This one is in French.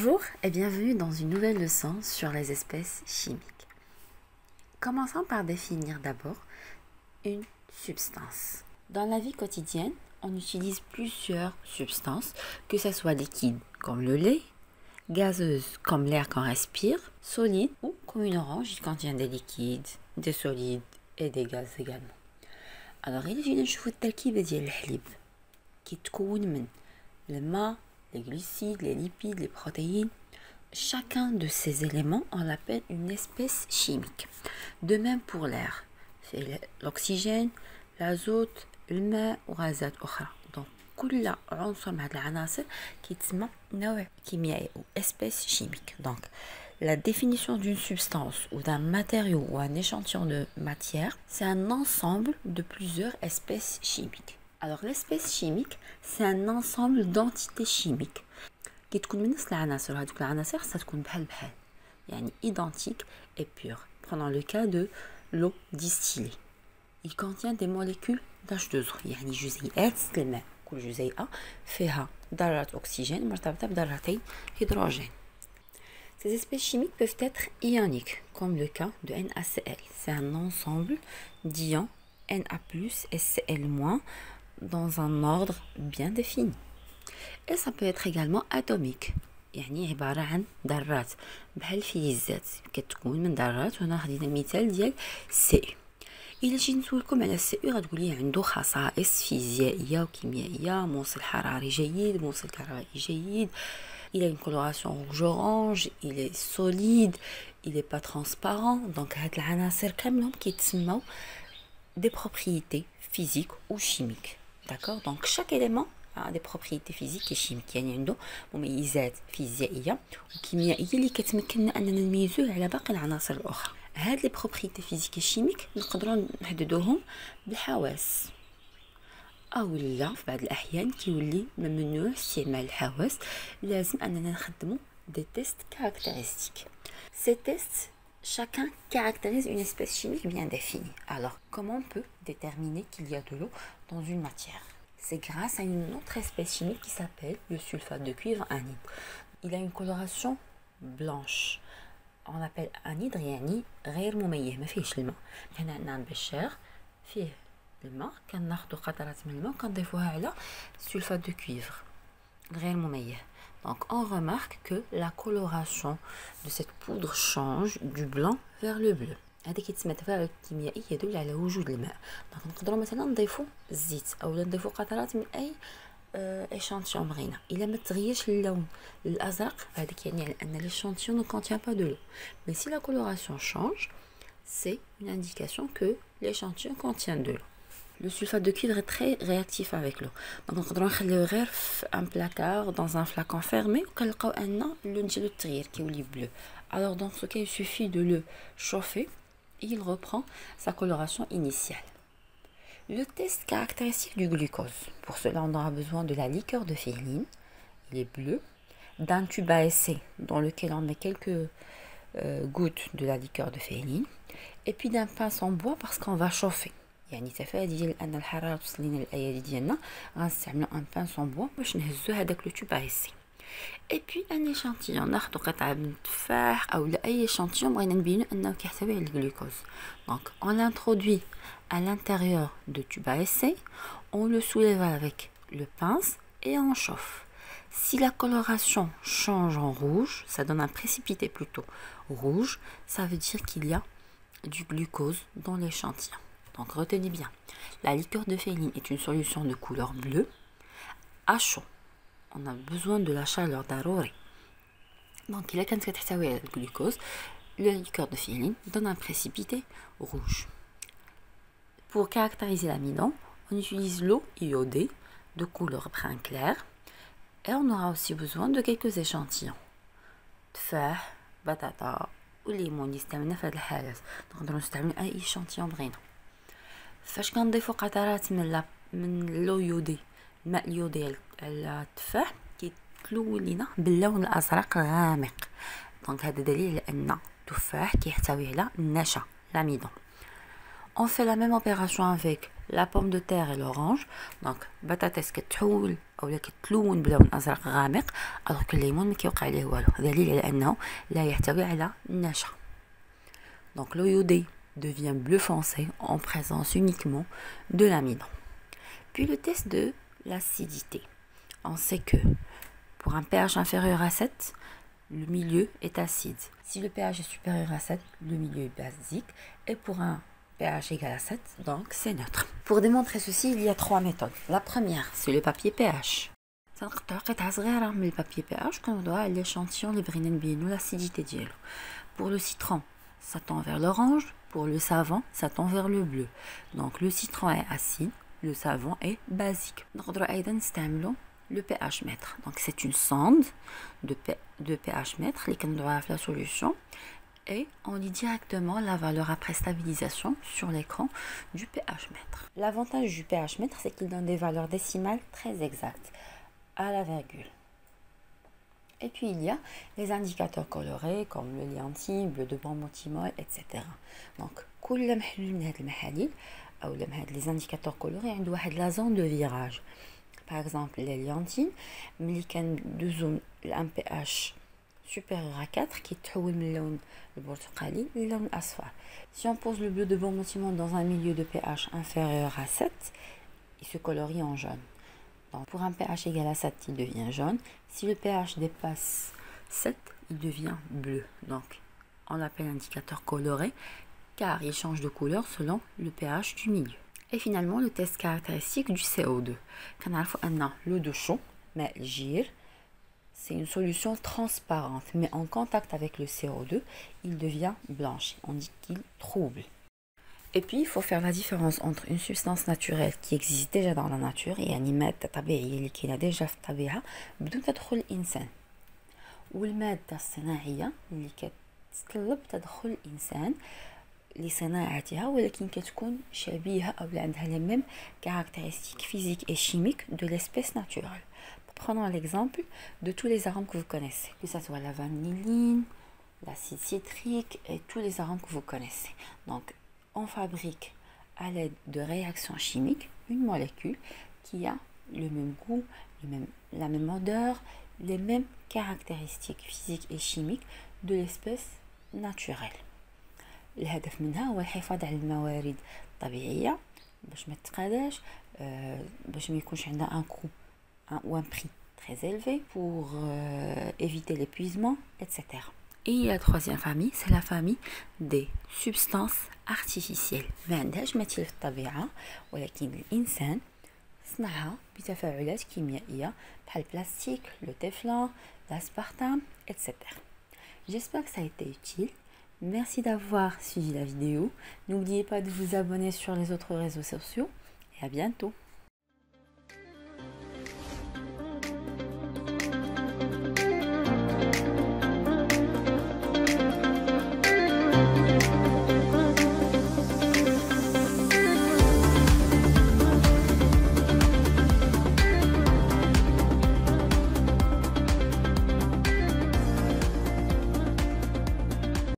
Bonjour et bienvenue dans une nouvelle leçon sur les espèces chimiques. Commençons par définir d'abord une substance. Dans la vie quotidienne, on utilise plusieurs substances, que ce soit liquide comme le lait, gazeuse comme l'air qu'on respire, solide ou comme une orange, il contient des liquides, des solides et des gaz également. Alors, il y a نشوفوا التركيبة ديال الحليب كيتكون من الماء, les glucides, les lipides, les protéines. Chacun de ces éléments, on l'appelle une espèce chimique. De même pour l'air, c'est l'oxygène, l'azote, الماء وغازات أخرى. Donc, كل عنصر من هاد العناصر كيتسمى نوع كيميائي ou espèce chimique. Donc, la définition d'une substance ou d'un matériau ou un échantillon de matière, c'est un ensemble de plusieurs espèces chimiques. Alors, l'espèce chimique, c'est un ensemble d'entités chimiques qui تكون من نفس العناصر. هذوك العناصر ستكون بحال بحال يعني identique et pure. Prenons le cas de l'eau distillée. Il contient des molécules d'H2O يعني جزيئات الماء. كل جزيئة فيها ذرات أكسجين مرتبطة بذرتين هيدروجين. Ces espèces chimiques peuvent être ioniques, comme le cas de NaCl. C'est un ensemble d'ions Na+, et Cl- dans un ordre bien défini. Et ça peut être également atomique. يعني عبارة عن ذرات بحال الفلزات كتكون من ذرات. وهنا خدينا مثال ديال سي. إلا جيت نسولكم على السي غتقولي عنده خصائص فيزيائية وكيميائية، موصل حراري جيد، موصل كهربائي جيد. Il a une coloration rouge-orange, il est solide, il n'est pas transparent. Donc, هاد العناصر كاملهم كيتسموا des propriétés physiques ou chimiques. D'accord? Donc, chaque élément a des propriétés physiques et chimiques. يعني عنده مميزات فيزيائية وكيميائية اللي كتمكننا أننا نميزوه على باقي العناصر الأخرى. هاد les propriétés physiques et chimiques نقدروا نحددوهم بالحواس. أو لا في بعض الأحيان كيولي ممنوع استعمال الحواس، لازم أننا نخدمو des tests caractéristiques. Ces tests, chacun caractérise une espèce chimique bien définie. Alors, comment on peut déterminer qu'il y a de l'eau dans une matière? C'est grâce à une autre espèce chimique qui s'appelle le sulfate de cuivre anhydre. Il a une coloration blanche. On appelle anhydre يعني غير مميز ما فيهش الماء. هنا عندنا بشار فيه الماء كناخدو قطرات من الماء وكنضيفوها على sulfate de cuivre غير مميز. Donc on remarque que la coloration de cette poudre change du blanc vers le bleu. هذا كيتسمى تفاعل كيميائي يدل على وجود الماء. دونك نقدروا مثلا نضيفوا الزيت او نضيفوا قطرات من اي échantillon بغينا. الا ما تغيرش اللون الازرق هذاك يعني على ان l'échantillon ne contient pas de l'eau. Mais si la coloration change, c'est une indication que l'échantillon contient de l'eau. Le sulfate de cuivre est très réactif avec l'eau. Donc نقدروا نخليوه غير في un placard dans un flacon fermé وكنلقاو ان اللون ديالو تغير كيولي bleu. Alors dans ce cas, il suffit de le chauffer et il reprend sa coloration initiale. Le test caractéristique du glucose. Pour cela, on aura besoin de la liqueur de féline, il est bleu, d'un tube à essai dans lequel on met quelques gouttes de la liqueur de féline, et puis d'un pince en bois parce qu'on va chauffer. يعني تفادي ديال ان الحراره توصل لنا الايادي ديالنا غنستعملوا ان pince en bois باش نهزو هذاك لو tube à essai. Et puis un échantillon, ناخدو قطعة من التفاح أو أي échantillon بغينا نبينو أنه كيحتوي على الجلوكوز. Donc on l'introduit à l'intérieur de tube à essai, on le soulève avec le pince et on chauffe. Si la coloration change en rouge, ça donne un précipité plutôt rouge, ça veut dire qu'il y a du glucose dans l'échantillon. Donc retenez bien, la liqueur de féline est une solution de couleur bleue à chaud. On a besoin de la chaleur ضروري. Donc إلا كانت كتحتوي على الجلوكوز, la liqueur de féline donne un précipité rouge. Pour caractériser l'amidon, on utilise l'eau iodée de couleur brun clair et on aura aussi besoin de quelques échantillons. تفاح, بطاطا والليمون اللي استعملنا في هذه الحالات. نقدروا نستعملوا أي échantillon بغينا. فاش كنضيفوا قطرات من لو يودي الماء اليودي على التفاح كيتلون لينا باللون الازرق غامق. دونك هذا دليل على ان التفاح كيحتوي على النشا l'amidon. On fait la même opération avec la pomme de terre et l'orange. Donc بطاطس كتحول اولا كتلون بلون ازرق غامق alors que الليمون ما كيوقع عليه والو، دليل على انه لا يحتوي على النشا. Donc l'eau iodée devient bleu foncé en présence uniquement de l'amidon. Puis le test de l'acidité. On sait que pour un pH inférieur à 7, le milieu est acide. Si le pH est supérieur à 7, le milieu est basique. Et pour un pH égal à 7, donc c'est neutre. Pour démontrer ceci, il y a 3 méthodes. La première, c'est le papier pH. Le papier pH كنوضعوها على l'échantillon اللي بغينا نبينو l'acidité ديالو. Pour le citron, ça tend vers l'orange. Pour le savon, ça tend vers le bleu. Donc le citron est acide, le savon est basique. نقدروا أيضا نستعملوا le pH mètre. Donc c'est une sonde de pH mètre اللي كنديروها في la solution et on lit directement la valeur après stabilisation sur l'écran du pH mètre. L'avantage du pH mètre, c'est qu'il donne des valeurs décimales très exactes à la virgule. Et puis il y a les indicateurs colorés comme le lientine, bleu de bromothymol, etc. Donc كل محلول من هاد المحاليل أو من هاد les indicateurs colorés عنده واحد la zone de virage. Par exemple, les liantines, ملي كندوزو ل pH supérieur à 4 qui تحول من اللون البرتقالي للون الأصفر. Si on pose le bleu de bromothymol dans un milieu de pH inférieur à 7, il se colorie en jaune. Donc, pour un pH égal à 7, il devient jaune. Si le pH dépasse 7, il devient bleu. Donc, on l'appelle indicateur coloré car il change de couleur selon le pH du milieu. Et finalement, le test caractéristique du CO2. L'eau de chaud, mais gire, c'est une solution transparente, mais en contact avec le CO2, il devient blanche. On dit qu'il trouble. Et puis, il faut faire la différence entre une substance naturelle qui existe déjà dans la nature et un مادة طبيعية اللي كاينة déjà في الطبيعة بدون تدخل الإنسان، والمادة الصناعية اللي كتطلب تدخل الإنسان لصناعتها ولكن كتكون شبيهة أو عندها les mêmes caractéristiques physiques et chimiques de l'espèce naturelle. Prenons l'exemple de tous les arômes que vous connaissez, que ce soit la vanilline, l'acide citrique et tous les arômes que vous connaissez. Donc, on fabrique à l'aide de réactions chimiques une molécule qui a le même goût, la même odeur, les mêmes caractéristiques physiques et chimiques de l'espèce naturelle. الهدف منها هو الحفاظ على الموارد الطبيعية باش ما تتقاداش، باش ما يكونش عندها un coût ou un prix très élevé pour éviter l'épuisement, etc. Et la troisième famille, c'est la famille des substances artificielles. ما عندهاش مثيل في الطبيعة ولكن الإنسان صنعها بتفاعلات كيميائية بحال البلاستيك, le téflon, l'aspartame, etc. J'espère que ça a été utile. Merci d'avoir suivi la vidéo. N'oubliez pas de vous abonner sur les autres réseaux sociaux et à bientôt.